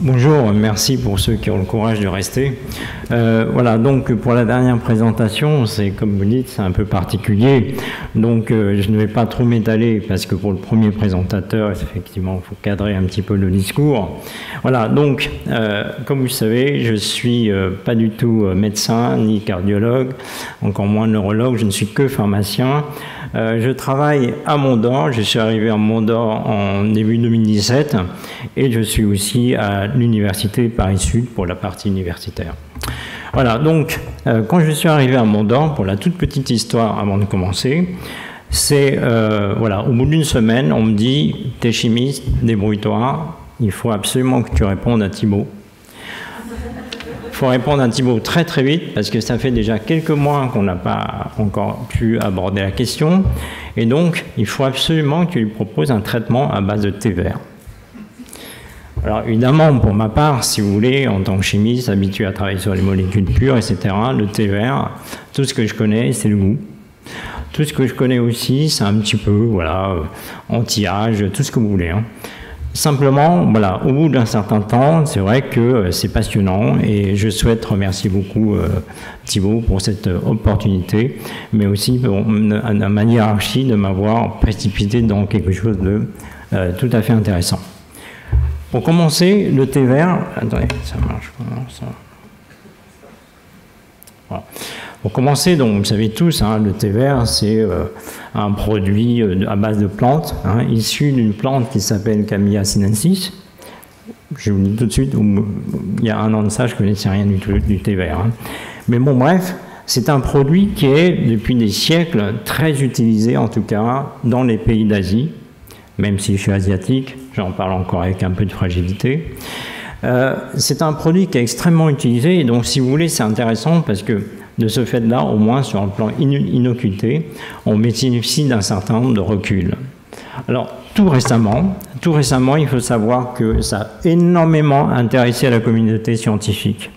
Bonjour, merci pour ceux qui ont le courage de rester. Voilà, donc pour la dernière présentation, c'est comme vous dites, c'est un peu particulier. Donc je ne vais pas trop m'étaler parce que pour le premier présentateur, effectivement, il faut cadrer un petit peu le discours. Voilà, donc comme vous savez, je suis pas du tout médecin ni cardiologue, encore moins neurologue, je ne suis que pharmacien. Je travaille à Mont-d'Or, je suis arrivé à Mont-d'Or en début 2017 et je suis aussi à l'université Paris-Sud pour la partie universitaire. Voilà, donc quand je suis arrivé à Mont-d'Or, pour la toute petite histoire avant de commencer, c'est, voilà, au bout d'une semaine, on me dit « t'es chimiste, débrouille-toi, il faut absolument que tu répondes à Thibaut ». Il faut répondre à Thibaut très très vite parce que ça fait déjà quelques mois qu'on n'a pas encore pu aborder la question et donc il faut absolument que tu lui proposes un traitement à base de thé vert. Alors évidemment, pour ma part, si vous voulez, en tant que chimiste, habitué à travailler sur les molécules pures, etc., le thé vert, tout ce que je connais, c'est le goût. Tout ce que je connais aussi, c'est un petit peu, voilà, anti-âge, tout ce que vous voulez, hein. Simplement, voilà, au bout d'un certain temps, c'est vrai que c'est passionnant et je souhaite remercier beaucoup Thibaut pour cette opportunité, mais aussi pour ma hiérarchie de m'avoir précipité dans quelque chose de tout à fait intéressant. Pour commencer, le thé vert, attendez, ça marche comment ça? Voilà. Pour commencer, donc, vous savez tous, hein, le thé vert, c'est un produit à base de plantes, hein, issu d'une plante qui s'appelle Camellia sinensis. Je vous dis tout de suite, il y a un an de ça, je ne connaissais rien du tout du thé vert. Hein. Mais bon, bref, c'est un produit qui est, depuis des siècles, très utilisé, en tout cas, dans les pays d'Asie, même si je suis asiatique, j'en parle encore avec un peu de fragilité. C'est un produit qui est extrêmement utilisé, et donc, si vous voulez, c'est intéressant parce que de ce fait-là, au moins sur le plan innocuité, on bénéficie d'un certain nombre de reculs. Alors, tout récemment, il faut savoir que ça a énormément intéressé la communauté scientifique.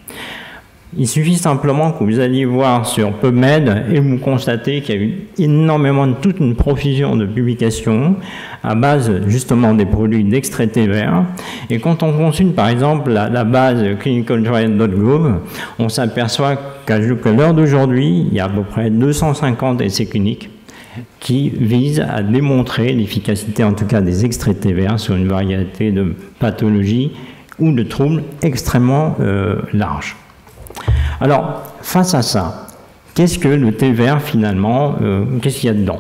Il suffit simplement que vous alliez voir sur PubMed et vous constatez qu'il y a eu énormément, toute une profusion de publications à base justement des produits d'extrait thé vert. Et quand on consulte par exemple la base clinicaltrial.gov, on s'aperçoit qu'à l'heure d'aujourd'hui, il y a à peu près 250 essais cliniques qui visent à démontrer l'efficacité en tout cas des extraits de thé vert sur une variété de pathologies ou de troubles extrêmement larges. Alors, face à ça, qu'est-ce que le thé vert finalement, qu'est-ce qu'il y a dedans?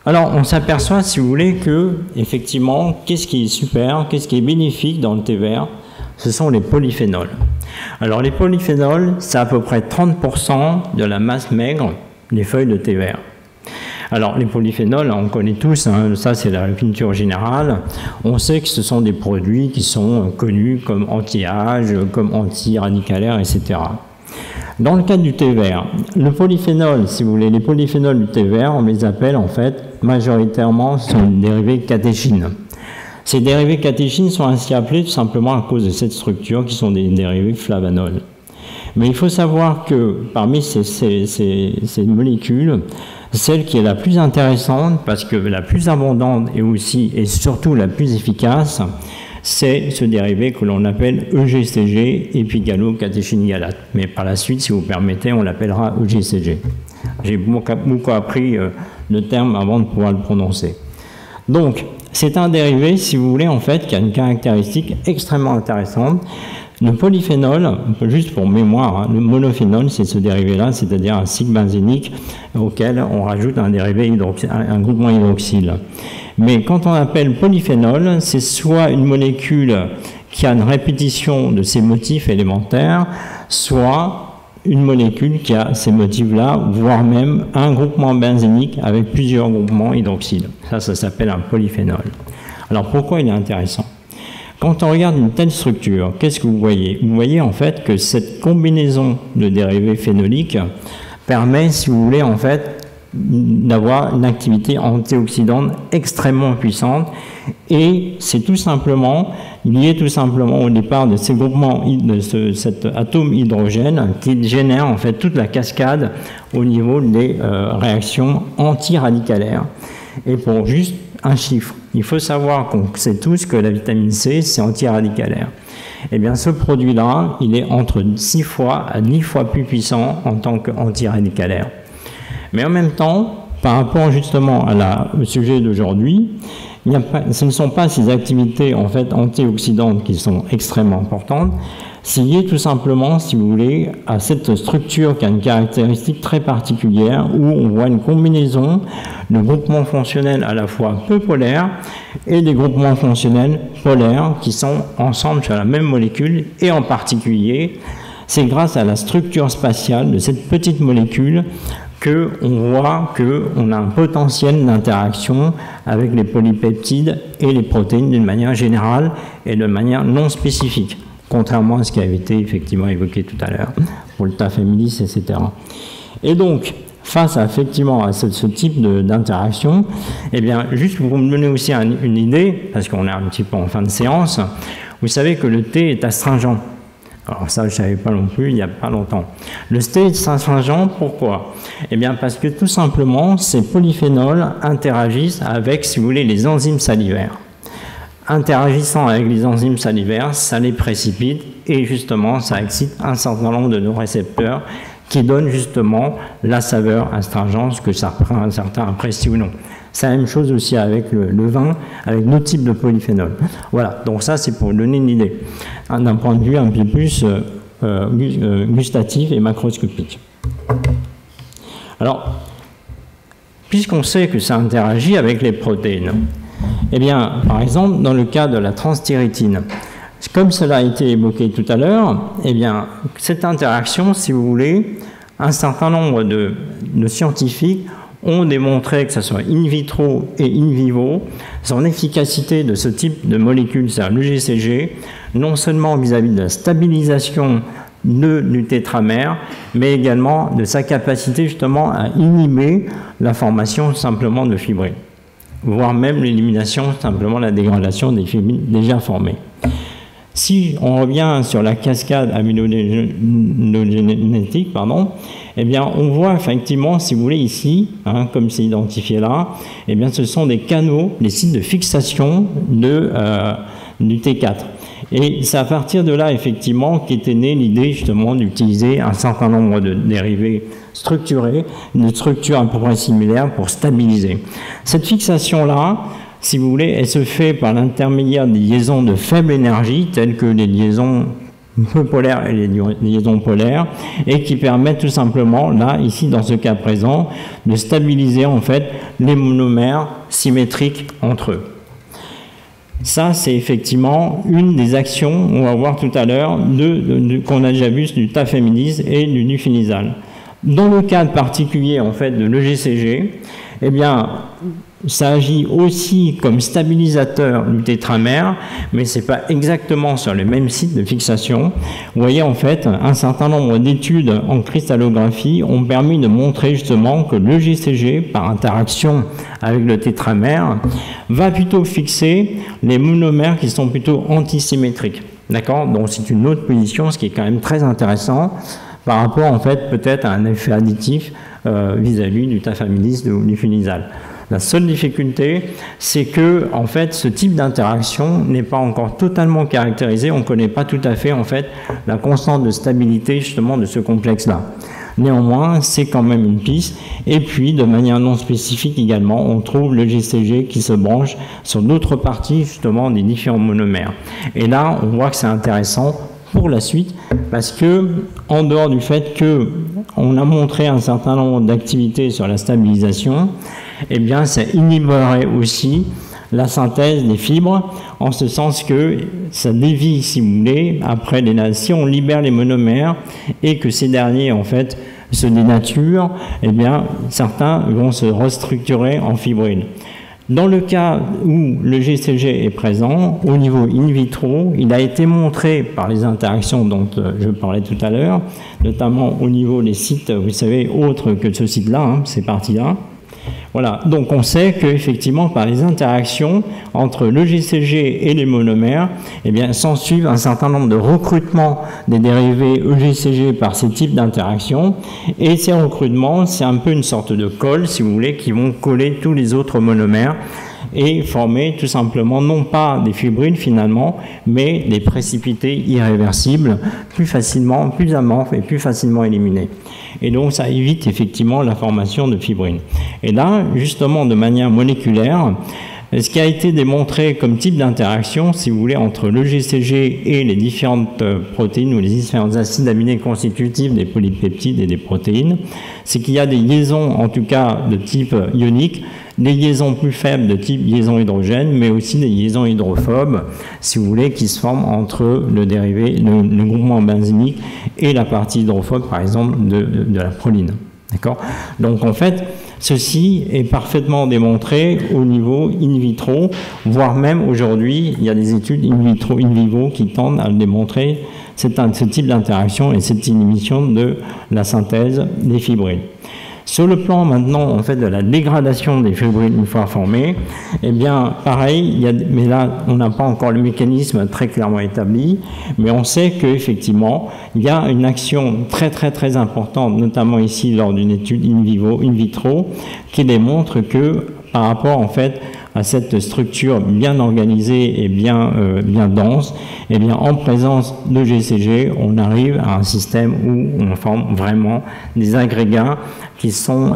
Alors, on s'aperçoit, si vous voulez, que, effectivement, qu'est-ce qui est super, qu'est-ce qui est bénéfique dans le thé vert? Ce sont les polyphénols. Alors, les polyphénols, c'est à peu près 30% de la masse maigre des feuilles de thé vert. Alors, les polyphénols, on connaît tous, hein, ça c'est la culture générale. On sait que ce sont des produits qui sont connus comme anti-âge, comme anti-radicalaires, etc. Dans le cadre du thé vert, le polyphénol, si vous voulez, les polyphénols du thé vert, on les appelle en fait majoritairement, ce sont des dérivés catéchines. Ces dérivés catéchines sont ainsi appelés tout simplement à cause de cette structure qui sont des dérivés flavanols. Mais il faut savoir que parmi ces molécules, celle qui est la plus intéressante, parce que la plus abondante et aussi et surtout la plus efficace, c'est ce dérivé que l'on appelle EGCG, épigalo-catéchine-galate. Mais par la suite, si vous permettez, on l'appellera EGCG. J'ai beaucoup appris le terme avant de pouvoir le prononcer. Donc, c'est un dérivé, si vous voulez, en fait, qui a une caractéristique extrêmement intéressante. Le polyphénol, juste pour mémoire, hein, le monophénol, c'est ce dérivé-là, c'est-à-dire un cycle benzénique auquel on rajoute un dérivé un groupement hydroxyle. Mais quand on appelle polyphénol, c'est soit une molécule qui a une répétition de ses motifs élémentaires, soit une molécule qui a ces motifs-là, voire même un groupement benzénique avec plusieurs groupements hydroxyles. Ça s'appelle un polyphénol. Alors pourquoi il est intéressant ? Quand on regarde une telle structure, qu'est-ce que vous voyez? Vous voyez en fait que cette combinaison de dérivés phénoliques permet, si vous voulez, en fait, d'avoir une activité antioxydante extrêmement puissante et c'est tout simplement lié tout simplement au départ de ces groupements, de cet atome hydrogène qui génère en fait toute la cascade au niveau des réactions antiradicalaires. Et pour juste un chiffre. Il faut savoir qu'on sait tous que la vitamine C, c'est antiradicalaire. Eh bien, ce produit-là, il est entre 6 fois à 10 fois plus puissant en tant qu'antiradicalaire. Mais en même temps, par rapport justement au sujet d'aujourd'hui, ce ne sont pas ces activités en fait antioxydantes qui sont extrêmement importantes, c'est lié tout simplement, si vous voulez, à cette structure qui a une caractéristique très particulière où on voit une combinaison de groupements fonctionnels à la fois peu polaires et des groupements fonctionnels polaires qui sont ensemble sur la même molécule, et en particulier, c'est grâce à la structure spatiale de cette petite molécule qu'on voit qu'on a un potentiel d'interaction avec les polypeptides et les protéines d'une manière générale et de manière non spécifique, contrairement à ce qui avait été effectivement évoqué tout à l'heure pour le tafamidis, etc. Et donc, face à effectivement à ce type d'interaction, eh bien, juste pour me donner aussi une idée, parce qu'on est un petit peu en fin de séance, vous savez que le thé est astringent. Alors ça, je ne savais pas non plus il n'y a pas longtemps. Le thé est astringent, pourquoi? Eh bien parce que tout simplement, ces polyphénols interagissent avec, si vous voulez, les enzymes salivaires. Interagissant avec les enzymes salivaires, ça les précipite et justement, ça excite un certain nombre de nos récepteurs qui donnent justement la saveur astringente que certains apprécient ou non. C'est la même chose aussi avec le vin, avec d'autres types de polyphénols. Voilà, donc ça c'est pour donner une idée, d'un point de vue un peu plus gustatif et macroscopique. Alors, puisqu'on sait que ça interagit avec les protéines, eh bien, par exemple, dans le cas de la transthyrétine, comme cela a été évoqué tout à l'heure, eh bien, cette interaction, si vous voulez, un certain nombre de scientifiques ont démontré, que ce soit in vitro et in vivo, son efficacité de ce type de molécule, c'est-à-dire le GCG, non seulement vis-à-vis de la stabilisation du tétramère, mais également de sa capacité justement à inhiber la formation simplement de fibrines, voire même l'élimination, simplement la dégradation des fibrines déjà formées. Si on revient sur la cascade aminogénétique, eh bien, on voit effectivement, si vous voulez, ici, comme c'est identifié là, eh bien, ce sont des canaux, des sites de fixation du T4. Et c'est à partir de là, effectivement, qu'était née l'idée, justement, d'utiliser un certain nombre de dérivés structurés, de structures à peu près similaires pour stabiliser. Cette fixation-là, si vous voulez, elle se fait par l'intermédiaire des liaisons de faible énergie, telles que les liaisons peu polaires et les liaisons polaires, et qui permettent tout simplement, là, ici, dans ce cas présent, de stabiliser, en fait, les monomères symétriques entre eux. Ça, c'est effectivement une des actions, on va voir tout à l'heure, qu'on a déjà vu du tafamidis et du nufinizal. Dans le cas particulier, en fait, de l'EGCG, eh bien, ça agit aussi comme stabilisateur du tétramère, mais ce n'est pas exactement sur les mêmes sites de fixation. Vous voyez, en fait, un certain nombre d'études en cristallographie ont permis de montrer justement que le GCG, par interaction avec le tétramère, va plutôt fixer les monomères qui sont plutôt antisymétriques. D'accord? Donc c'est une autre position, ce qui est quand même très intéressant par rapport, en fait, peut-être à un effet additif vis-à-vis du tafamidis ou du nufinizal. La seule difficulté, c'est que, en fait, ce type d'interaction n'est pas encore totalement caractérisé. On ne connaît pas tout à fait, en fait, la constante de stabilité, justement, de ce complexe-là. Néanmoins, c'est quand même une piste. Et puis, de manière non spécifique également, on trouve le GCG qui se branche sur d'autres parties, justement, des différents monomères. Et là, on voit que c'est intéressant pour la suite, parce que, en dehors du fait qu'on a montré un certain nombre d'activités sur la stabilisation, eh bien, ça inhiberait aussi la synthèse des fibres, en ce sens que ça dévie, si vous voulez, après si on libère les monomères et que ces derniers, en fait, se dénaturent, eh bien, certains vont se restructurer en fibrines. Dans le cas où le GCG est présent, au niveau in vitro, il a été montré par les interactions dont je parlais tout à l'heure, notamment au niveau des sites, vous savez, autres que ce site-là, ces parties-là. Voilà, donc on sait qu'effectivement, par les interactions entre le GCG et les monomères, eh bien, s'ensuivent un certain nombre de recrutements des dérivés EGCG par ces types d'interactions. Et ces recrutements, c'est un peu une sorte de colle, si vous voulez, qui vont coller tous les autres monomères. et former tout simplement non pas des fibrilles finalement, mais des précipités irréversibles, plus facilement, plus amorphes et plus facilement éliminés. Et donc ça évite effectivement la formation de fibrilles. Et là, justement, de manière moléculaire, ce qui a été démontré comme type d'interaction, si vous voulez, entre le GCG et les différentes protéines ou les différents acides aminés constitutifs des polypeptides et des protéines, c'est qu'il y a des liaisons, en tout cas de type ionique, des liaisons plus faibles de type liaison hydrogène, mais aussi des liaisons hydrophobes, si vous voulez, qui se forment entre le dérivé, le groupement benzénique et la partie hydrophobe, par exemple, de la proline. D'accord ? Donc, en fait, ceci est parfaitement démontré au niveau in vitro, voire même aujourd'hui, il y a des études in vitro, in vivo qui tendent à le démontrer, ce type d'interaction et cette inhibition de la synthèse des fibrilles. Sur le plan maintenant en fait de la dégradation des fibrilles une fois formées, eh bien pareil, mais là on n'a pas encore le mécanisme très clairement établi, mais on sait qu'effectivement il y a une action très importante, notamment ici lors d'une étude in vitro, qui démontre que par rapport en fait à cette structure bien organisée et bien dense, et bien en présence de GCG, on arrive à un système où on forme vraiment des agrégats qui sont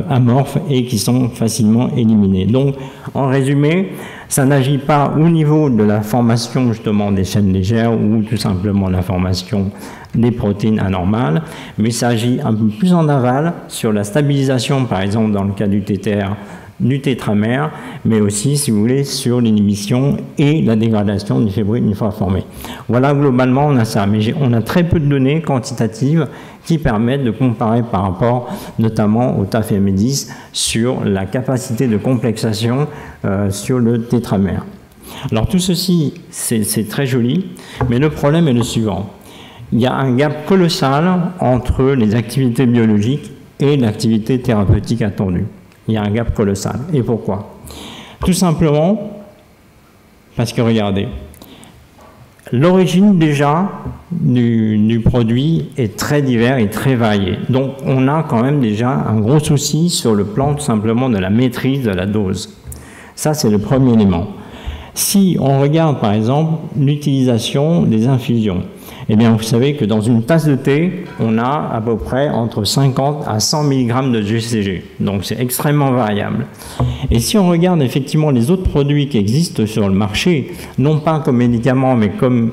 amorphes et qui sont facilement éliminés. Donc, en résumé, ça n'agit pas au niveau de la formation justement des chaînes légères ou tout simplement la formation des protéines anormales, mais ça agit un peu plus en aval sur la stabilisation, par exemple dans le cas du TTR, du tétramère, mais aussi, si vous voulez, sur l'inhibition et la dégradation du fibrilles une fois formé. Voilà, globalement, on a ça, mais on a très peu de données quantitatives qui permettent de comparer par rapport notamment au TAF-ME10 sur la capacité de complexation sur le tétramère. Alors tout ceci, c'est très joli, mais le problème est le suivant. Il y a un gap colossal entre les activités biologiques et l'activité thérapeutique attendue. Il y a un gap colossal. Et pourquoi? Tout simplement parce que, regardez, l'origine déjà du produit est très divers et très variée. Donc, on a quand même déjà un gros souci sur le plan tout simplement de la maîtrise de la dose. Ça, c'est le premier élément. Si on regarde, par exemple, l'utilisation des infusions, eh bien, vous savez que dans une tasse de thé, on a à peu près entre 50 à 100 mg de GCG. Donc, c'est extrêmement variable. Et si on regarde effectivement les autres produits qui existent sur le marché, non pas comme médicaments, mais comme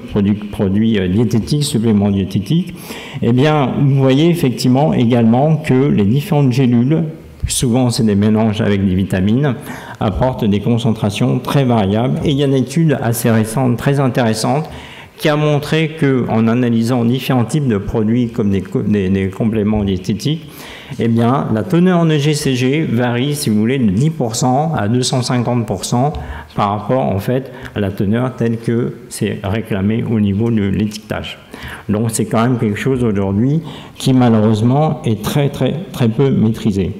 produits diététiques, suppléments diététiques, eh bien, vous voyez effectivement également que les différentes gélules, souvent c'est des mélanges avec des vitamines, apportent des concentrations très variables. Et il y a une étude assez récente, très intéressante, qui a montré qu'en analysant différents types de produits comme des compléments diététiques, eh bien, la teneur en GCG varie, si vous voulez, de 10% à 250% par rapport, en fait, à la teneur telle que c'est réclamé au niveau de l'étiquetage. Donc, c'est quand même quelque chose aujourd'hui qui, malheureusement, est très peu maîtrisé.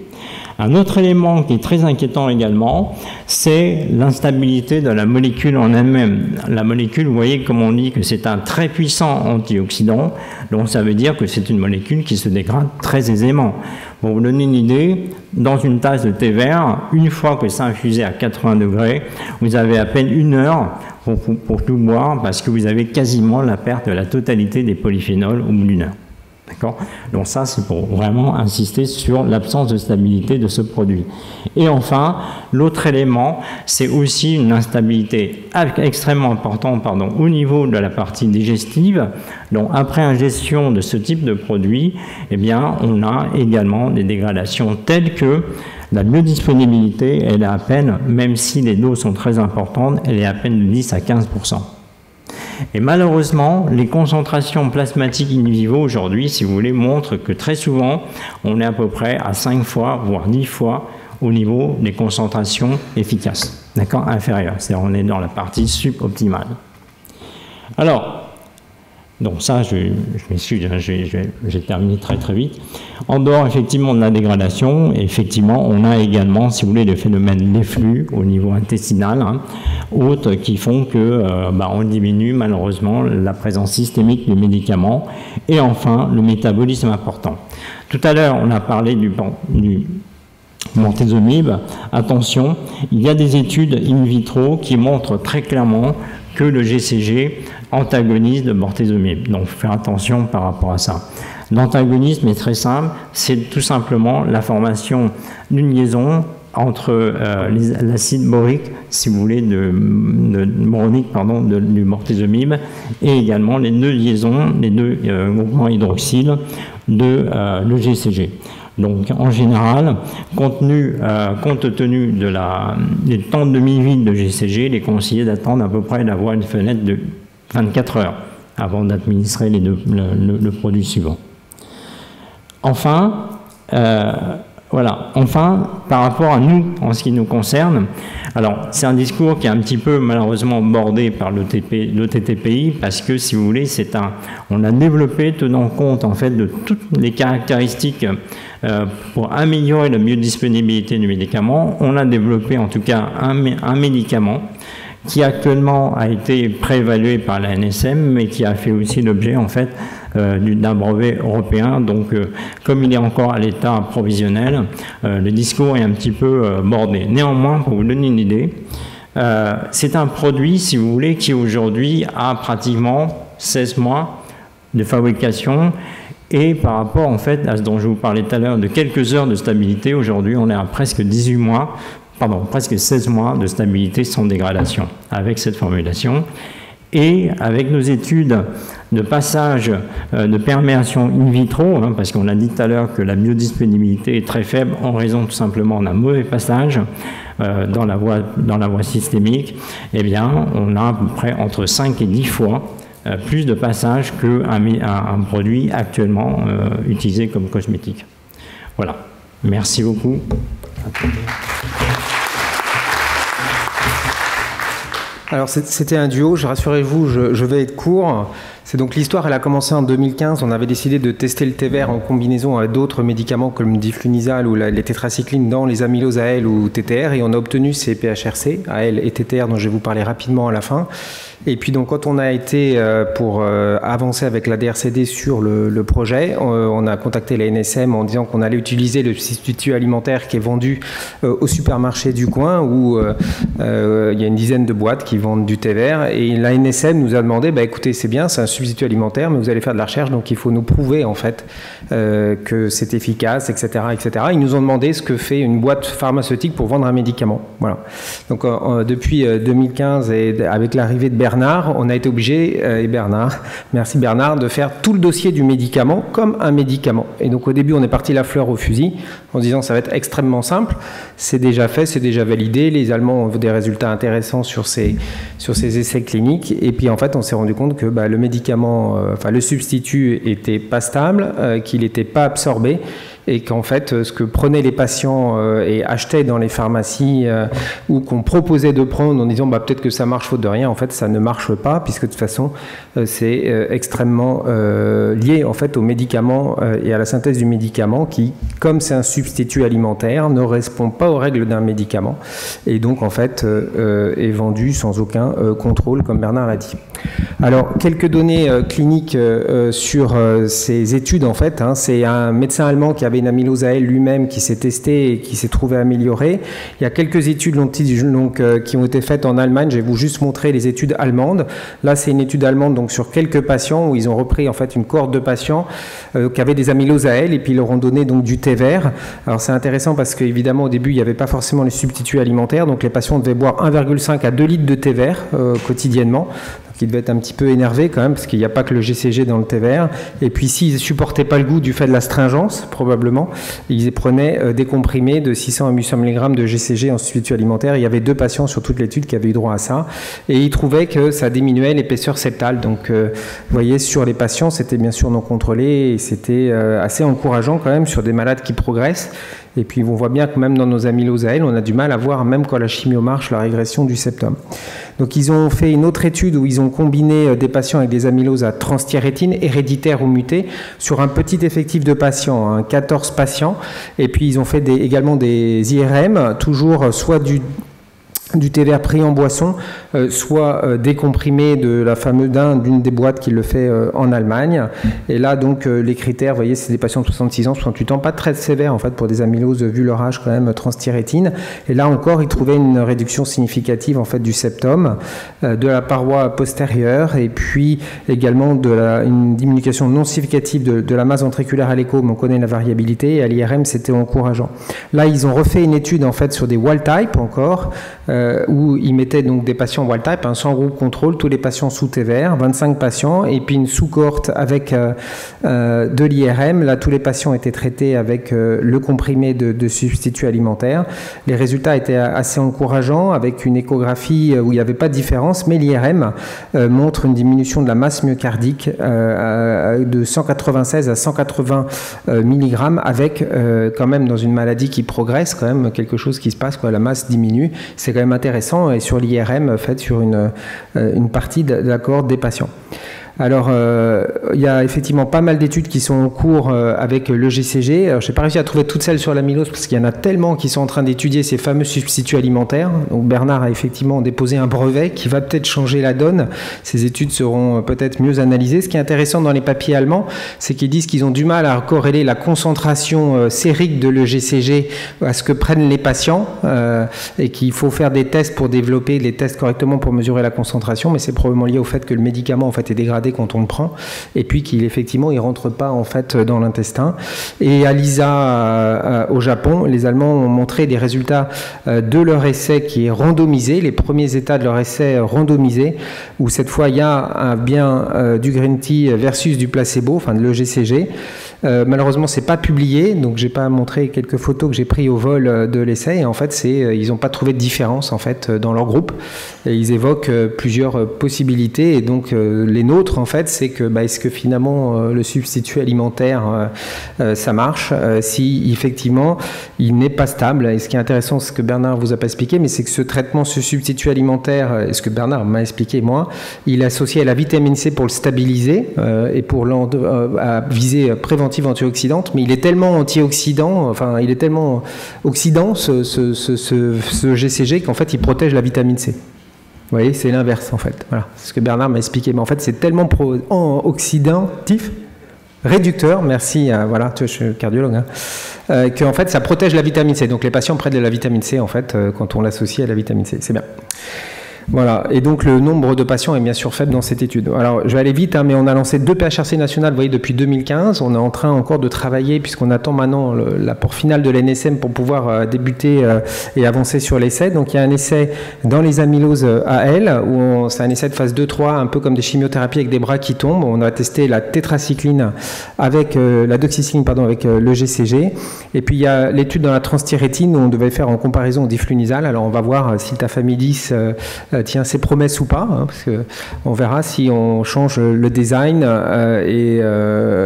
Un autre élément qui est très inquiétant également, c'est l'instabilité de la molécule en elle-même. La molécule, vous voyez, comme on dit que c'est un très puissant antioxydant, donc ça veut dire que c'est une molécule qui se dégrade très aisément. Pour vous donner une idée, dans une tasse de thé vert, une fois que c'est infusé à 80 degrés, vous avez à peine 1 heure pour tout boire, parce que vous avez quasiment la perte de la totalité des polyphénols au bout d'une heure. D'accord ? Donc ça, c'est pour vraiment insister sur l'absence de stabilité de ce produit. Et enfin, l'autre élément, c'est aussi une instabilité extrêmement importante au niveau de la partie digestive. Donc après ingestion de ce type de produit, eh bien, on a également des dégradations telles que la biodisponibilité, elle est à peine, même si les doses sont très importantes, elle est à peine de 10 à 15%. Et malheureusement, les concentrations plasmatiques in vivo aujourd'hui, si vous voulez, montrent que très souvent, on est à peu près à 5 fois, voire 10 fois au niveau des concentrations efficaces, d'accord, inférieures. C'est-à-dire on est dans la partie suboptimale. Alors, donc ça, je m'excuse, j'ai terminé très vite. En dehors, effectivement, de la dégradation, effectivement, on a également, si vous voulez, le phénomène d'efflux au niveau intestinal, autres qui font que on diminue malheureusement la présence systémique des médicaments. Et enfin, le métabolisme important. Tout à l'heure, on a parlé bortezomib, attention, il y a des études in vitro qui montrent très clairement que le GCG antagonise le bortezomib. Donc, faire attention par rapport à ça. L'antagonisme est très simple, c'est tout simplement la formation d'une liaison entre l'acide borique, si vous voulez, boronique, pardon, du bortezomib, et également les deux liaisons, les deux groupements hydroxyles de le GCG. Donc, en général, compte tenu des temps de demi-vie de GCG, il est conseillé d'attendre à peu près d'avoir une fenêtre de 24 heures avant d'administrer le produit suivant. Enfin, par rapport à nous, en ce qui nous concerne, alors c'est un discours qui est un petit peu malheureusement bordé par l'OTTPI parce que, si vous voulez, on a développé, tenant compte en fait de toutes les caractéristiques pour améliorer la biodisponibilité du médicament, on a développé en tout cas un médicament qui actuellement a été préévalué par la NSM, mais qui a fait aussi l'objet en fait d'un brevet européen. Donc, comme il est encore à l'état provisionnel, le discours est un petit peu bordé. Néanmoins, pour vous donner une idée, c'est un produit, si vous voulez, qui aujourd'hui a pratiquement 16 mois de fabrication. Et par rapport en fait à ce dont je vous parlais tout à l'heure de quelques heures de stabilité, aujourd'hui on est à presque 18 mois, pardon, presque 16 mois de stabilité sans dégradation avec cette formulation. Et avec nos études de passage de perméation in vitro, parce qu'on a dit tout à l'heure que la biodisponibilité est très faible en raison tout simplement d'un mauvais passage dans la voie systémique, eh bien on a à peu près entre 5 et 10 fois plus de passages qu'un produit actuellement utilisé comme cosmétique. Voilà. Merci beaucoup. Alors c'était un duo, rassurez-vous, je vais être court. C'est donc l'histoire, elle a commencé en 2015. On avait décidé de tester le thé vert en combinaison avec d'autres médicaments comme diflunisal ou les tétracyclines dans les amyloses AL ou TTR, et on a obtenu ces PHRC, AL et TTR dont je vais vous parler rapidement à la fin. Et puis donc quand on a été pour avancer avec la DRCD sur le projet, on a contacté la NSM en disant qu'on allait utiliser le substitut alimentaire qui est vendu au supermarché du coin où il y a une dizaine de boîtes qui vendent du thé vert, et la NSM nous a demandé, bah, écoutez, c'est bien, c'est un substitut alimentaire, mais vous allez faire de la recherche, donc il faut nous prouver en fait que c'est efficace, etc., etc. Ils nous ont demandé ce que fait une boîte pharmaceutique pour vendre un médicament. Voilà. Donc depuis 2015 et avec l'arrivée de Bernard, on a été obligé, et Bernard, merci Bernard, de faire tout le dossier du médicament comme un médicament. Et donc au début, on est parti la fleur au fusil en disant ça va être extrêmement simple. C'est déjà fait, c'est déjà validé. Les Allemands ont des résultats intéressants sur ces essais cliniques. Et puis en fait, on s'est rendu compte que le médicament, le substitut était pas stable, qu'il n'était pas absorbé, et qu'en fait, ce que prenaient les patients et achetaient dans les pharmacies ou qu'on proposait de prendre en disant peut-être que ça marche faute de rien, en fait, ça ne marche pas, puisque de toute façon, c'est extrêmement lié en fait au médicament et à la synthèse du médicament qui, comme c'est un substitut alimentaire, ne répond pas aux règles d'un médicament et donc en fait est vendu sans aucun contrôle, comme Bernard l'a dit. Alors, quelques données cliniques sur ces études, en fait. C'est un médecin allemand qui avait une amylose AL lui-même qui s'est testé et qui s'est trouvé amélioré. Il y a quelques études qui ont été faites en Allemagne. Je vais vous juste montrer les études allemandes. Là, c'est une étude allemande donc sur quelques patients où ils ont repris en fait une cohorte de patients qui avaient des amyloses AL et puis ils leur ont donné donc du thé vert. Alors, c'est intéressant parce qu'évidemment, au début, il n'y avait pas forcément les substituts alimentaires. Donc, les patients devaient boire 1,5 à 2 litres de thé vert quotidiennement. Qui devait être un petit peu énervé quand même, parce qu'il n'y a pas que le GCG dans le thé vert. Et puis s'ils ne supportaient pas le goût du fait de l'astringence, probablement, ils prenaient des comprimés de 600 à 800 mg de GCG en substitut alimentaire. Il y avait 2 patients sur toute l'étude qui avaient eu droit à ça. Et ils trouvaient que ça diminuait l'épaisseur septale. Donc, vous voyez, sur les patients, c'était bien sûr non contrôlé et c'était assez encourageant quand même sur des malades qui progressent. Et puis, on voit bien que même dans nos amyloses AL, on a du mal à voir, même quand la chimio marche, la régression du septum. Donc, ils ont fait une autre étude où ils ont combiné des patients avec des amyloses à transthyrétine, héréditaires ou mutées, sur un petit effectif de patients, 14 patients. Et puis, ils ont fait également des IRM, toujours soit du thé vert pris en boisson, soit décomprimé d'une des boîtes qui le fait en Allemagne. Et là, donc, les critères, vous voyez, c'est des patients de 66 ans, 68 ans, pas très sévères, en fait, pour des amyloses, vu leur âge, quand même, transthyrétine. Et là encore, ils trouvaient une réduction significative, en fait, du septum, de la paroi postérieure, et puis également une diminution non significative de la masse ventriculaire à l'écho, mais on connaît la variabilité, et à l'IRM, c'était encourageant. Là, ils ont refait une étude, en fait, sur des wild type encore, où ils mettaient donc des patients wild type, sans groupe contrôle, tous les patients sous thé vert, 25 patients, et puis une sous-cohorte avec de l'IRM. Là, tous les patients étaient traités avec le comprimé de substituts alimentaires. Les résultats étaient assez encourageants, avec une échographie où il n'y avait pas de différence, mais l'IRM montre une diminution de la masse myocardique de 196 à 180 mg, avec quand même, dans une maladie qui progresse, quand même quelque chose qui se passe, quoi, la masse diminue. C'est quand même intéressant, et sur l'IRM faite sur une partie de la cohorte des patients. Alors, il y a effectivement pas mal d'études qui sont en cours avec le GCG. Alors, je n'ai pas réussi à trouver toutes celles sur l'amylose parce qu'il y en a tellement qui sont en train d'étudier ces fameux substituts alimentaires. Donc, Bernard a effectivement déposé un brevet qui va peut-être changer la donne. Ces études seront peut-être mieux analysées. Ce qui est intéressant dans les papiers allemands, c'est qu'ils disent qu'ils ont du mal à corréler la concentration sérique de l'EGCG à ce que prennent les patients et qu'il faut faire des tests pour développer les tests correctement pour mesurer la concentration. Mais c'est probablement lié au fait que le médicament en fait est dégradé quand on le prend, et puis qu'il effectivement il rentre pas en fait dans l'intestin. Et à l'ISA au Japon, les Allemands ont montré des résultats de leur essai qui est randomisé, les premiers états de leur essai randomisé, où cette fois il y a bien du green tea versus du placebo, enfin de l'EGCG. Malheureusement, c'est pas publié, donc j'ai pas montré quelques photos que j'ai prises au vol de l'essai. Et en fait, ils n'ont pas trouvé de différence en fait dans leur groupe. Et ils évoquent plusieurs possibilités. Et donc les nôtres, en fait, c'est que est-ce que finalement le substitut alimentaire ça marche si effectivement il n'est pas stable. Et ce qui est intéressant, c'est ce que Bernard vous a pas expliqué, mais c'est que ce substitut alimentaire, et ce que Bernard m'a expliqué moi, il est associé à la vitamine C pour le stabiliser et pour à viser préventive antioxydante, mais il est tellement antioxydant, enfin il est tellement oxydant ce GCG qu'en fait il protège la vitamine C. Vous voyez, c'est l'inverse en fait. Voilà, c'est ce que Bernard m'a expliqué. Mais en fait, c'est tellement oxydatif, réducteur, merci, voilà, tu vois, je suis cardiologue, qu'en fait ça protège la vitamine C. Donc les patients prennent de la vitamine C en fait quand on l'associe à la vitamine C. C'est bien. Voilà, et donc le nombre de patients est bien sûr faible dans cette étude. Alors je vais aller vite, mais on a lancé 2 PHRC nationales, vous voyez, depuis 2015. On est en train encore de travailler, puisqu'on attend maintenant l'apport final de l'NSM pour pouvoir débuter et avancer sur l'essai. Donc il y a un essai dans les amyloses AL, où c'est un essai de phase 2-3, un peu comme des chimiothérapies avec des bras qui tombent. On a testé la tétracycline avec la doxycycline, avec le GCG. Et puis il y a l'étude dans la transthyrétine, où on devait faire en comparaison au diflunisal. Alors on va voir si tafamidis tient ses promesses ou pas, parce que on verra si on change le design et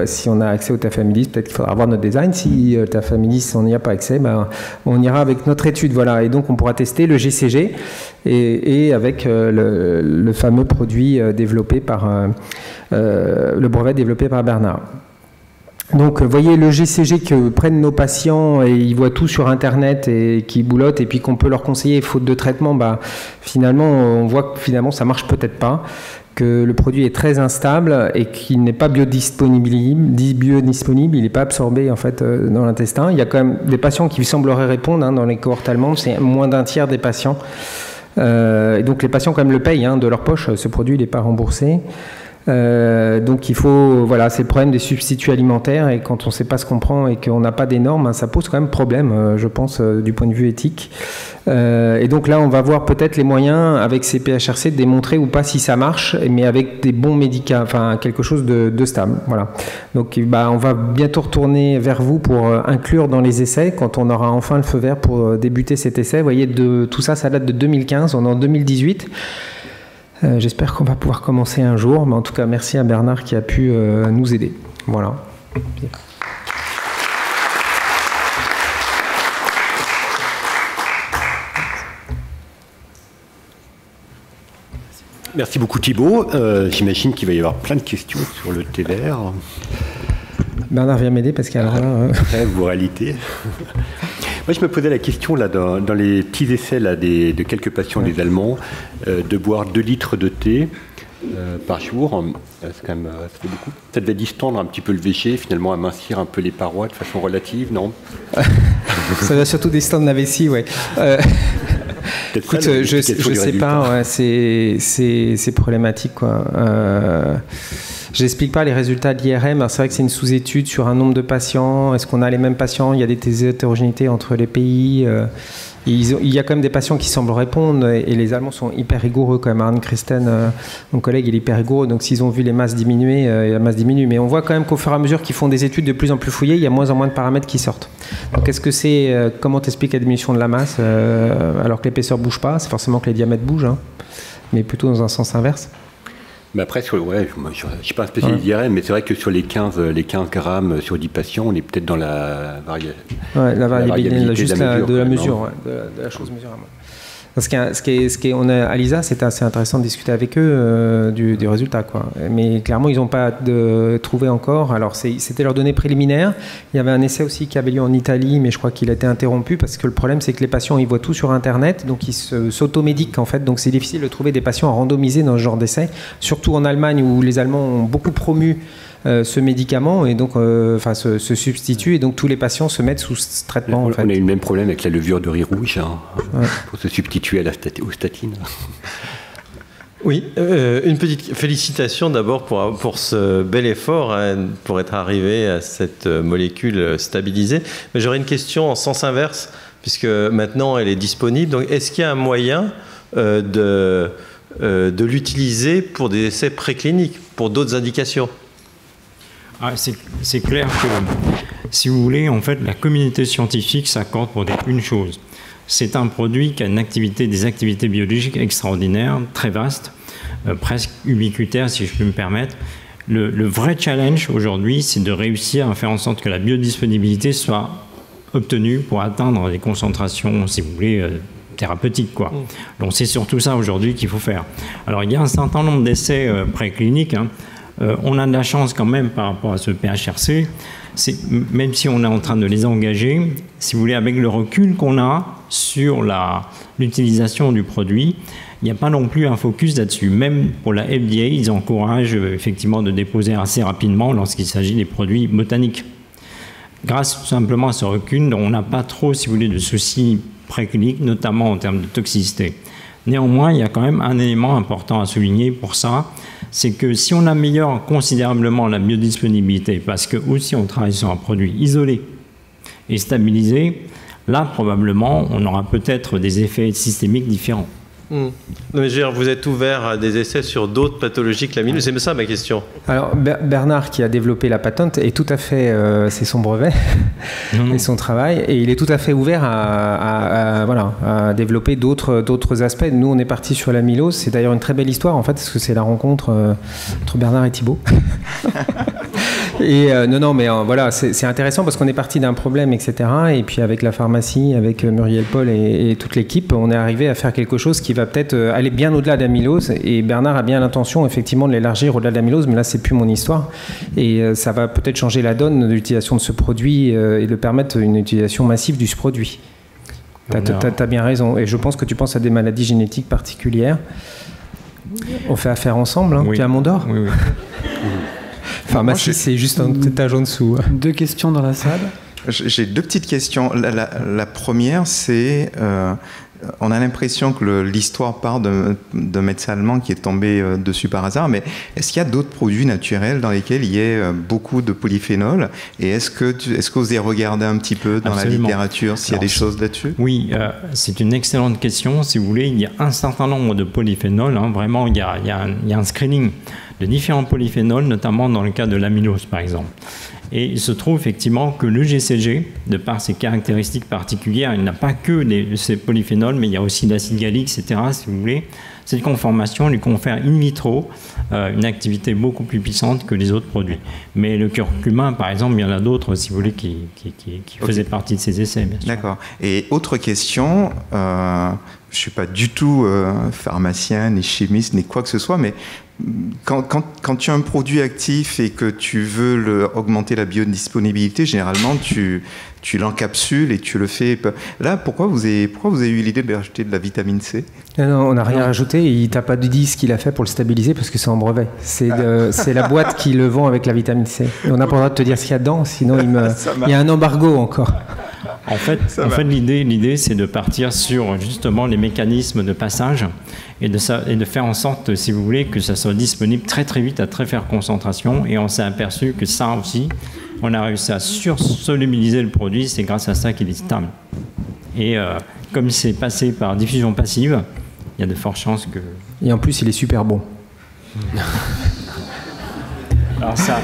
si on a accès au tafamidis, peut-être qu'il faudra avoir notre design. Si tafamidis on n'y a pas accès, on ira avec notre étude, voilà. Et donc on pourra tester le GCG et avec le fameux produit développé par le brevet développé par Bernard. Donc, vous voyez, le GCG que prennent nos patients et ils voient tout sur Internet et qui boulotent, et puis qu'on peut leur conseiller faute de traitement, finalement, on voit que finalement, ça marche peut-être pas, que le produit est très instable et qu'il n'est pas biodisponible, il n'est pas absorbé en fait dans l'intestin. Il y a quand même des patients qui sembleraient répondre dans les cohortes allemandes, c'est moins d'un tiers des patients. Et donc, les patients quand même le payent de leur poche, ce produit il n'est pas remboursé. Donc il faut, voilà, c'est le problème des substituts alimentaires, et quand on ne sait pas ce qu'on prend et qu'on n'a pas des normes, ça pose quand même problème, je pense, du point de vue éthique. Et donc là, on va voir peut-être les moyens avec ces PHRC de démontrer ou pas si ça marche, mais avec des bons médicaments, enfin quelque chose de stable. Voilà. Donc on va bientôt retourner vers vous pour inclure dans les essais quand on aura enfin le feu vert pour débuter cet essai. Vous voyez, tout ça, ça date de 2015, on est en 2018. J'espère qu'on va pouvoir commencer un jour, mais en tout cas, merci à Bernard qui a pu nous aider. Voilà. Merci beaucoup Thibaut. J'imagine qu'il va y avoir plein de questions sur le thé vert. Bernard vient m'aider parce qu'alors là... Vous réalité. Moi, je me posais la question, là, dans les petits essais là, de quelques patients des Allemands, de boire 2 litres de thé par jour. C'est quand même, ça fait beaucoup. Ça devait distendre un petit peu le vessie, finalement amincir un peu les parois de façon relative, non? Ça doit surtout distendre la vessie, ouais. Écoute, je sais pas, ouais, c'est problématique, quoi. J'explique pas les résultats de l'IRM. C'est vrai que c'est une sous-étude sur un nombre de patients. Est-ce qu'on a les mêmes patients? Il y a des hétérogénéités entre les pays. Il y a quand même des patients qui semblent répondre, et les Allemands sont hyper rigoureux quand même. Arne Christen, mon collègue, il est hyper rigoureux, donc s'ils ont vu les masses diminuer, la masse diminue. Mais on voit quand même qu'au fur et à mesure qu'ils font des études de plus en plus fouillées, il y a moins en moins de paramètres qui sortent. Donc est-ce que c'est, comment t'expliques la diminution de la masse alors que l'épaisseur bouge pas? C'est forcément que les diamètres bougent, hein, mais plutôt dans un sens inverse. Mais après, je ne suis pas un spécialiste d'IRM, mais c'est vrai que sur les 15 grammes sur 10 patients, on est peut-être dans la variabilité juste de la mesure, de la chose mesurable. On a, à l'ISA, c'était assez intéressant de discuter avec eux du résultat, quoi. Mais clairement, ils n'ont pas trouvé encore. Alors, c'était leurs données préliminaires. Il y avait un essai aussi qui avait lieu en Italie, mais je crois qu'il a été interrompu parce que le problème, c'est que les patients, ils voient tout sur Internet, donc ils s'automédiquent, en fait. Donc, c'est difficile de trouver des patients randomisés dans ce genre d'essai, surtout en Allemagne où les Allemands ont beaucoup promu ce médicament et donc se substitue, et donc tous les patients se mettent sous ce traitement. On a eu le même problème avec la levure de riz rouge, pour se substituer aux statines. Oui, une petite félicitation d'abord pour ce bel effort, pour être arrivé à cette molécule stabilisée. Mais j'aurais une question en sens inverse, puisque maintenant elle est disponible. Donc, est-ce qu'il y a un moyen de l'utiliser pour des essais précliniques, pour d'autres indications? C'est clair que, si vous voulez, en fait, la communauté scientifique s'accorde pour dire une chose. C'est un produit qui a des activités biologiques extraordinaires, très vastes, presque ubiquitaires, si je peux me permettre. Le vrai challenge aujourd'hui, c'est de réussir à faire en sorte que la biodisponibilité soit obtenue pour atteindre des concentrations, si vous voulez, thérapeutiques, quoi. Donc c'est surtout ça aujourd'hui qu'il faut faire. Alors il y a un certain nombre d'essais précliniques, hein. On a de la chance quand même par rapport à ce PHRC, même si on est en train de les engager, si vous voulez, avec le recul qu'on a sur l'utilisation du produit, il n'y a pas non plus un focus là-dessus. Même pour la FDA, ils encouragent effectivement de déposer assez rapidement lorsqu'il s'agit des produits botaniques. Grâce tout simplement à ce recul, on n'a pas trop, si vous voulez, de soucis précliniques, notamment en termes de toxicité. Néanmoins, il y a quand même un élément important à souligner pour ça, c'est que si on améliore considérablement la biodisponibilité, parce que aussi on travaille sur un produit isolé et stabilisé, là probablement on aura peut-être des effets systémiques différents. Non, mais vous êtes ouvert à des essais sur d'autres pathologies que l'amylose, c'est ça ma question. Alors Bernard, qui a développé la patente, est tout à fait, c'est son brevet et son travail, et il est tout à fait ouvert à développer d'autres aspects. Nous, on est parti sur l'amylose. C'est d'ailleurs une très belle histoire, en fait, parce que c'est la rencontre entre Bernard et Thibaut. Et voilà, c'est intéressant parce qu'on est parti d'un problème, etc. Et puis avec la pharmacie, avec Muriel Paul et toute l'équipe, on est arrivé à faire quelque chose qui va peut-être aller bien au-delà de l'amylose. Et Bernard a bien l'intention, effectivement, de l'élargir au-delà de l'amylose, mais là, c'est plus mon histoire. Et ça va peut-être changer la donne de l'utilisation de ce produit et de permettre une utilisation massive de ce produit. T'as bien raison. Et je pense que tu penses à des maladies génétiques particulières. On fait affaire ensemble, hein. Oui. Tu es à Mont-d'Or ? Oui. Pharmacie, c'est juste un étage en dessous. 2 questions dans la salle. J'ai 2 petites questions. La première, c'est... on a l'impression que l'histoire part d'un médecin allemand qui est tombé dessus par hasard, mais est-ce qu'il y a d'autres produits naturels dans lesquels il y a beaucoup de polyphénol? Et est-ce que vous avez regardé un petit peu dans Absolument. La littérature s'il y a des choses là-dessus? Oui, c'est une excellente question. Si vous voulez, il y a un certain nombre de polyphénols. Hein. Vraiment, il y a un screening de différents polyphénols, notamment dans le cas de l'amylose, par exemple. Et il se trouve effectivement que le GCG, de par ses caractéristiques particulières, il n'a pas que ces polyphénols, mais il y a aussi l'acide gallique, etc., si vous voulez. Cette conformation lui confère in vitro une activité beaucoup plus puissante que les autres produits. Mais le curcumin, par exemple, il y en a d'autres, si vous voulez, qui faisaient partie de ces essais, bien sûr. D'accord. Et autre question, je ne suis pas du tout pharmacien, ni chimiste, ni quoi que ce soit, mais quand tu as un produit actif et que tu veux augmenter la biodisponibilité, généralement tu tu l'encapsules et tu le fais. Là, pourquoi vous avez eu l'idée de rajouter de la vitamine C? Non, on n'a rien rajouté. Il t'a pas dit ce qu'il a fait pour le stabiliser parce que c'est en brevet. C'est la boîte qui le vend avec la vitamine C. Et on n'a pas le droit de te dire ce qu'il y a dedans, sinon il y a un embargo encore. En fait, l'idée, c'est de partir sur justement les mécanismes de passage et de faire en sorte, si vous voulez, que ça soit disponible très très vite à très faible concentration. Et on s'est aperçu que ça aussi, on a réussi à sursolubiliser le produit. C'est grâce à ça qu'il est stable. Et comme c'est passé par diffusion passive, il y a de fortes chances que... Et en plus, il est super bon. Alors ça...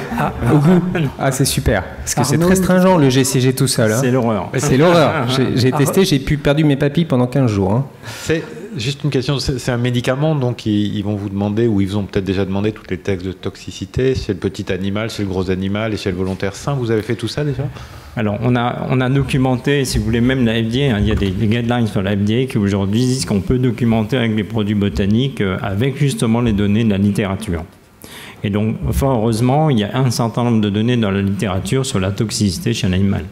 au goût. C'est super. Parce que c'est très stringent le GCG tout seul. Hein. C'est l'horreur. C'est l'horreur. J'ai testé, j'ai perdu mes papilles pendant 15 jours. Hein. C'est juste une question, c'est un médicament, donc ils vont vous demander, ou ils vous ont peut-être déjà demandé toutes les tests de toxicité, chez le petit animal, chez le gros animal et chez le volontaire sain. Vous avez fait tout ça déjà? Alors, on a documenté, si vous voulez, même la FDA, il y a des guidelines sur la FDA qui aujourd'hui disent qu'on peut documenter avec les produits botaniques avec justement les données de la littérature. Et donc, fort heureusement, il y a un certain nombre de données dans la littérature sur la toxicité chez l'animal.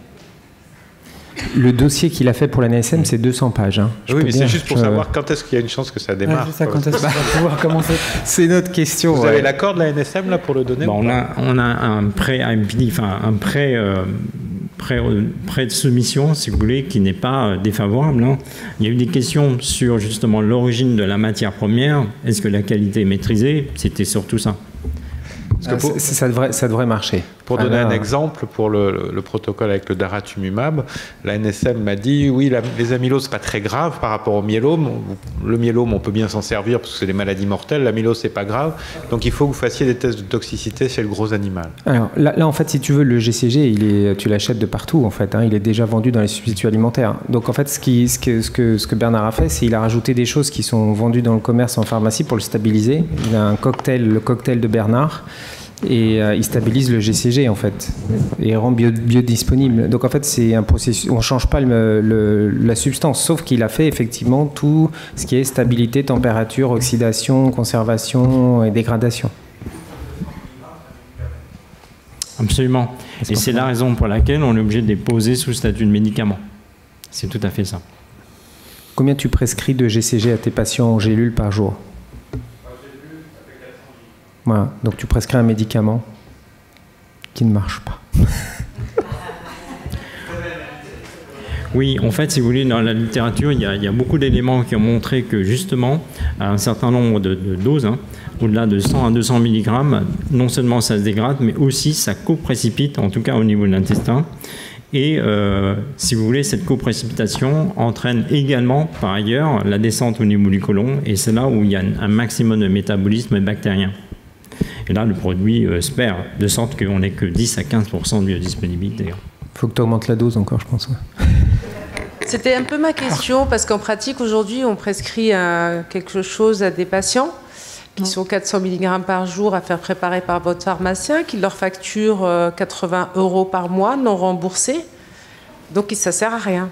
Le dossier qu'il a fait pour la NSM, c'est 200 pages. Hein. Oui, mais c'est juste pour savoir quand est-ce qu'il y a une chance que ça démarre. C'est ça, quand est-ce qu'on va pouvoir commencer? C'est notre question. Vous avez l'accord de la NSM là, pour le donner? On a un pré-IMPD, enfin un prêt de soumission, si vous voulez, qui n'est pas défavorable. Hein. Il y a eu des questions sur justement l'origine de la matière première. Est-ce que la qualité est maîtrisée? C'était surtout ça. Ça devrait marcher. Pour donner un exemple, pour le protocole avec le daratumumab, la NSM m'a dit oui, les amyloses, c'est pas très grave par rapport au myélome. Le myélome, on peut bien s'en servir parce que c'est des maladies mortelles. L'amylose, c'est pas grave. Donc il faut que vous fassiez des tests de toxicité chez le gros animal. Alors là en fait, si tu veux, le GCG, tu l'achètes de partout en fait. Hein, il est déjà vendu dans les substituts alimentaires. Donc en fait, ce que Bernard a fait, c'est qu'il a rajouté des choses qui sont vendues dans le commerce en pharmacie pour le stabiliser. Il a un cocktail, le cocktail de Bernard. Et il stabilise le GCG en fait et rend biodisponible. Donc en fait c'est un processus, on ne change pas la substance, sauf qu'il a fait effectivement tout ce qui est stabilité, température, oxydation, conservation et dégradation. Absolument. Et c'est la raison pour laquelle on est obligé de les poser sous statut de médicament. C'est tout à fait ça. Combien tu prescris de GCG à tes patients en gélules par jour? Voilà, donc tu prescris un médicament qui ne marche pas. Oui, en fait, si vous voulez, dans la littérature, il y a beaucoup d'éléments qui ont montré que justement, à un certain nombre de doses, hein, au-delà de 100 à 200 mg, non seulement ça se dégrade, mais aussi ça coprécipite, en tout cas au niveau de l'intestin. Et si vous voulez, cette coprécipitation entraîne également, par ailleurs, la descente au niveau du côlon, et c'est là où il y a un maximum de métabolisme bactérien. Et là, le produit se perd, de sorte qu'on n'est que 10 à 15% de biodisponibilité. Il faut que tu augmentes la dose encore, je pense. Ouais. C'était un peu ma question, parce qu'en pratique, aujourd'hui, on prescrit quelque chose à des patients qui sont 400 mg par jour à faire préparer par votre pharmacien, qui leur facture 80 € par mois, non remboursés. Donc, ça ne sert à rien.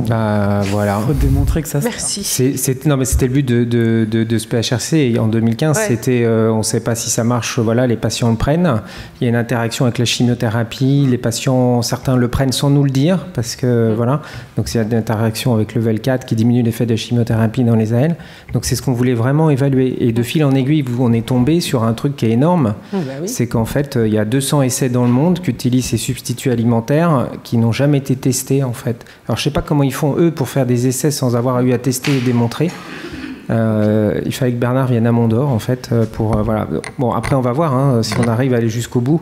Voilà. Il faut démontrer que ça se Merci. Non, mais c'était le but de ce PHRC. En 2015, c'était, on ne sait pas si ça marche, voilà, les patients le prennent. Il y a une interaction avec la chimiothérapie. Les patients, certains le prennent sans nous le dire, parce que, voilà. Donc, c'est une interaction avec le VEL4 qui diminue l'effet de la chimiothérapie dans les AL. Donc, c'est ce qu'on voulait vraiment évaluer. Et de fil en aiguille, on est tombé sur un truc qui est énorme. C'est qu'en fait, il y a 200 essais dans le monde qui utilisent ces substituts alimentaires qui n'ont jamais été testés, en fait. Alors, je ne sais pas comment ils font, eux, pour faire des essais sans avoir eu à tester et démontrer. Il fallait que Bernard vienne à Mondor, en fait, pour... voilà. Bon, après, on va voir hein, si on arrive à aller jusqu'au bout.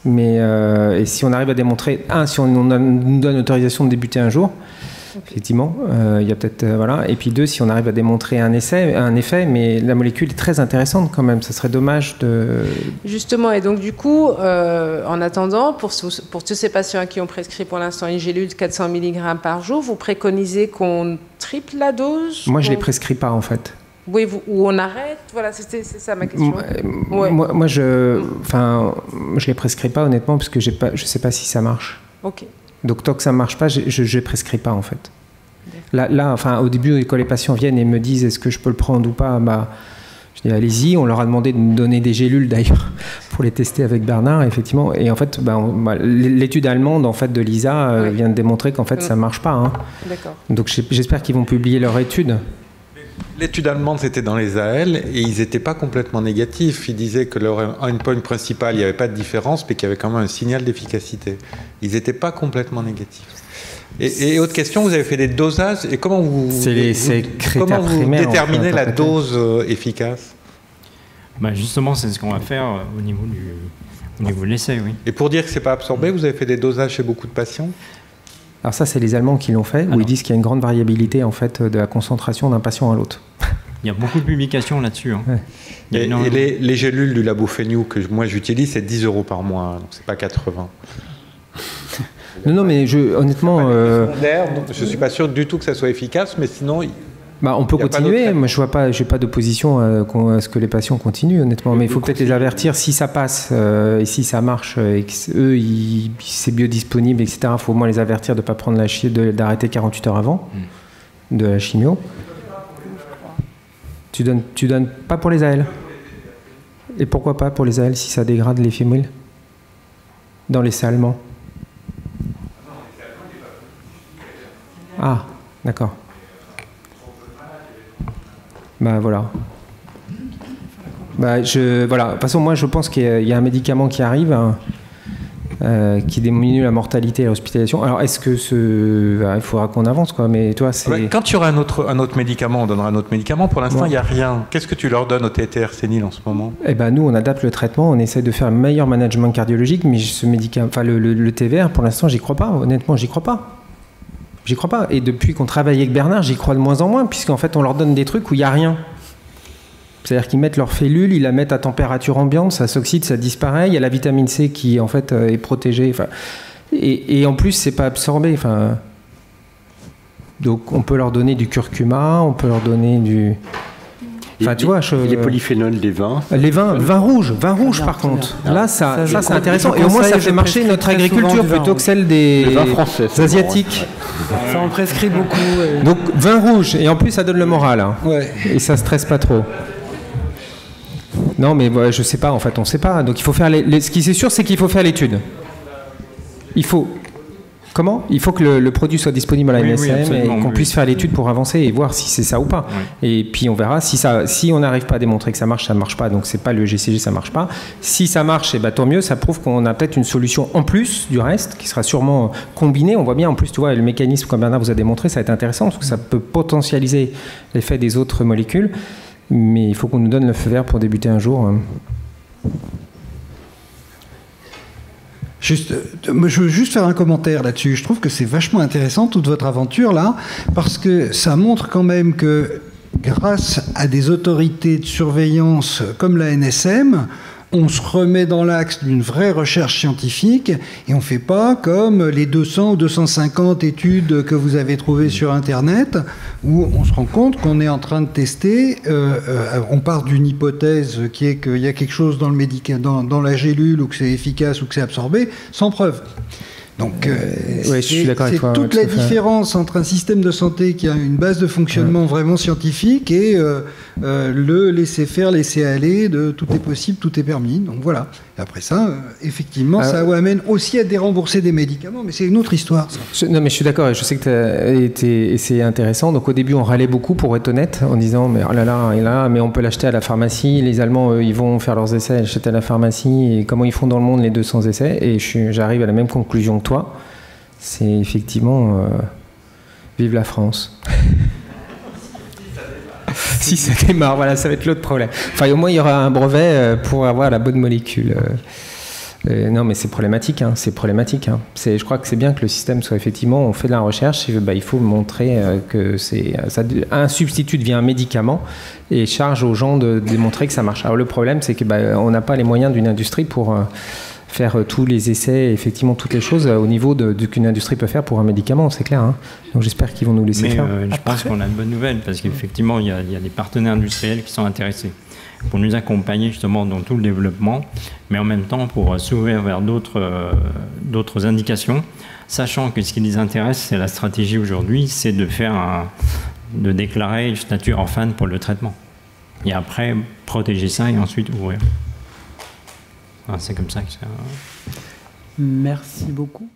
Mais et si on arrive à démontrer... si on nous donne l'autorisation de débuter un jour, effectivement, il y a peut-être... voilà. Et puis 2, si on arrive à démontrer un effet, mais la molécule est très intéressante quand même. Ça serait dommage de... Justement, et donc du coup, en attendant, pour tous ces patients qui ont prescrit pour l'instant une gélule de 400 mg par jour, vous préconisez qu'on triple la dose? Moi, je ne les prescris pas, en fait. Oui, ou on arrête? Voilà, c'est ça ma question. Moi, je ne les prescris pas, honnêtement, parce que je ne sais pas si ça marche. Ok. Donc, tant que ça ne marche pas, je ne prescris pas, en fait. Là, au début, quand les patients viennent et me disent est-ce que je peux le prendre ou pas, Je dis allez-y, on leur a demandé de nous donner des gélules d'ailleurs pour les tester avec Bernard, effectivement. Et en fait, l'étude allemande en fait, de l'ISA vient de démontrer qu'en fait ça ne marche pas. Hein. D'accord. Donc j'espère qu'ils vont publier leur étude. L'étude allemande, c'était dans les AL et ils n'étaient pas complètement négatifs. Ils disaient que leur endpoint principal, il n'y avait pas de différence, mais qu'il y avait quand même un signal d'efficacité. Ils n'étaient pas complètement négatifs. Et autre question, vous avez fait des dosages et comment vous déterminez la dose efficace? Justement, c'est ce qu'on va faire au niveau de l'essai, oui. Et pour dire que ce n'est pas absorbé, vous avez fait des dosages chez beaucoup de patients? Alors ça, c'est les Allemands qui l'ont fait, où ils disent qu'il y a une grande variabilité en fait, de la concentration d'un patient à l'autre. Il y a beaucoup de publications là-dessus. Hein. Ouais. Et les gélules du labo Fennew que moi j'utilise, c'est 10 € par mois, donc c'est pas 80. Non, mais honnêtement... Je ne suis pas sûr du tout que ça soit efficace, mais sinon... on peut continuer. Moi, je n'ai pas d'opposition à ce que les patients continuent, honnêtement. Mais il faut peut-être les avertir si ça passe et si ça marche et qu'eux, c'est biodisponible, etc. Il faut au moins les avertir de ne pas prendre d'arrêter 48 heures avant de la chimio. Tu donnes pas pour les AL. Et pourquoi pas pour les AL si ça dégrade les fémouilles dans l'essai allemand? Ah, d'accord. Voilà. Voilà. De toute façon, moi, je pense qu'il y a un médicament qui arrive qui diminue la mortalité et l'hospitalisation. Alors, est-ce que il faudra qu'on avance, quoi. Mais toi, c'est... Quand il y aura un autre médicament, on donnera un autre médicament. Pour l'instant, il n'y a rien. Qu'est-ce que tu leur donnes au TTR sénile en ce moment? Nous, on adapte le traitement. On essaie de faire un meilleur management cardiologique, mais ce médicament, le TVR, pour l'instant, j'y crois pas. Honnêtement, j'y crois pas. J'y crois pas. Et depuis qu'on travaille avec Bernard, j'y crois de moins en moins, puisqu'en fait, on leur donne des trucs où il n'y a rien. C'est-à-dire qu'ils mettent leur fellule, ils la mettent à température ambiante, ça s'oxyde, ça disparaît. Il y a la vitamine C qui, en fait, est protégée. Et en plus, c'est pas absorbé. Donc, on peut leur donner du curcuma, on peut leur donner du... les polyphénols des vins. Les vins rouges par contre. Là, ça c'est intéressant. Et au moins, ça fait marcher notre agriculture plutôt que celle des Asiatiques. Ça en prescrit beaucoup. Donc, vin rouge. Et en plus, ça donne le moral. Hein. Ouais. Et ça stresse pas trop. Non, mais je sais pas. En fait, on sait pas. Donc, il faut faire ce qui est sûr, c'est qu'il faut faire l'étude. Il faut... Comment? Il faut que le produit soit disponible à la NSM et qu'on puisse faire l'étude pour avancer et voir si c'est ça ou pas. Oui. Et puis on verra si on n'arrive pas à démontrer que ça marche pas. Donc c'est pas le GCG, ça marche pas. Si ça marche, tant mieux. Ça prouve qu'on a peut-être une solution en plus du reste qui sera sûrement combinée. On voit bien en plus, tu vois, le mécanisme comme Bernard vous a démontré, ça va être intéressant parce que ça peut potentialiser l'effet des autres molécules. Mais il faut qu'on nous donne le feu vert pour débuter un jour. Je veux juste faire un commentaire là-dessus. Je trouve que c'est vachement intéressant toute votre aventure là, parce que ça montre quand même que grâce à des autorités de surveillance comme la NSM, on se remet dans l'axe d'une vraie recherche scientifique et on ne fait pas comme les 200 ou 250 études que vous avez trouvées sur Internet où on se rend compte qu'on est en train de tester, on part d'une hypothèse qui est qu'il y a quelque chose dans le médicament, dans la gélule ou que c'est efficace ou que c'est absorbé, sans preuve. Donc, je suis d'accord avec toi, toute la différence entre un système de santé qui a une base de fonctionnement vraiment scientifique et le laisser faire, laisser aller, de tout est possible, tout est permis. Donc voilà. Et après ça, effectivement, ça amène aussi à dérembourser des médicaments, mais c'est une autre histoire. Ça. Non, mais je suis d'accord. Je sais que tu as été, et c'est intéressant. Donc au début, on râlait beaucoup, pour être honnête, en disant mais oh là là, mais on peut l'acheter à la pharmacie. Les Allemands, eux, ils vont faire leurs essais, l'acheter à la pharmacie. Et comment ils font dans le monde les 200 essais? Et j'arrive à la même conclusion que toi. C'est effectivement vive la France. Si ça démarre, voilà, ça va être l'autre problème. Enfin, au moins, il y aura un brevet pour avoir la bonne molécule. Non, mais c'est problématique. C'est problématique. Je crois que c'est bien que le système soit effectivement, on fait de la recherche, il faut montrer que un substitut devient un médicament et charge aux gens de démontrer que ça marche. Alors le problème, c'est que on n'a pas les moyens d'une industrie pour faire tous les essais, effectivement toutes les choses au niveau qu'une industrie peut faire pour un médicament, c'est clair. Donc j'espère qu'ils vont nous laisser faire. Je pense qu'on a de bonnes nouvelles parce qu'effectivement, il y a des partenaires industriels qui sont intéressés pour nous accompagner justement dans tout le développement, mais en même temps pour s'ouvrir vers d'autres indications, sachant que ce qui les intéresse, c'est la stratégie aujourd'hui, c'est de déclarer statut orphane pour le traitement. Et après, protéger ça et ensuite ouvrir. C'est comme ça que ça... Merci beaucoup.